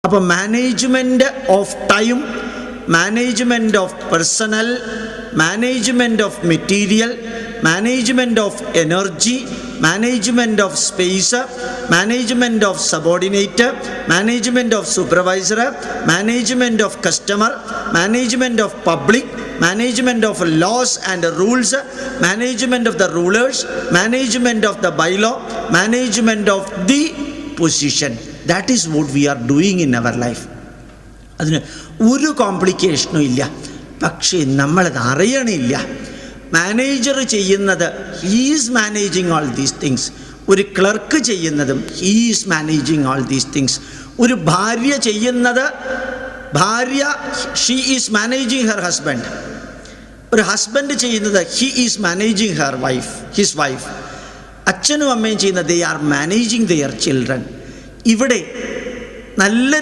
അപ്പോൾ management of time, management of personnel, management of material, management of energy, management of space, management of subordinate, management of supervisor, management of customer, management of public, management of laws and rules, management of the rulers, management of the bylaw, management of the position. That is what we are doing in our life. അതിന് ഒരു കോംപ്ലിക്കേഷനും ഇല്ല. പക്ഷേ നമ്മളത് അറിയണില്ല. Manager ചെയ്യുന്നത് he's managing all these things. ഒരു clerk ചെയ്യുന്നതും he's managing all these things. ഒരു ഭാര്യ ചെയ്യുന്നത്, ഭാര്യ she is managing her husband. ഒരു ഹസ്ബൻഡ് ചെയ്യുന്നത് he is managing her wife, his wife. അച്ഛനും അമ്മയും ചെയ്യുന്നത് they are managing there children. ഇവിടെ നല്ല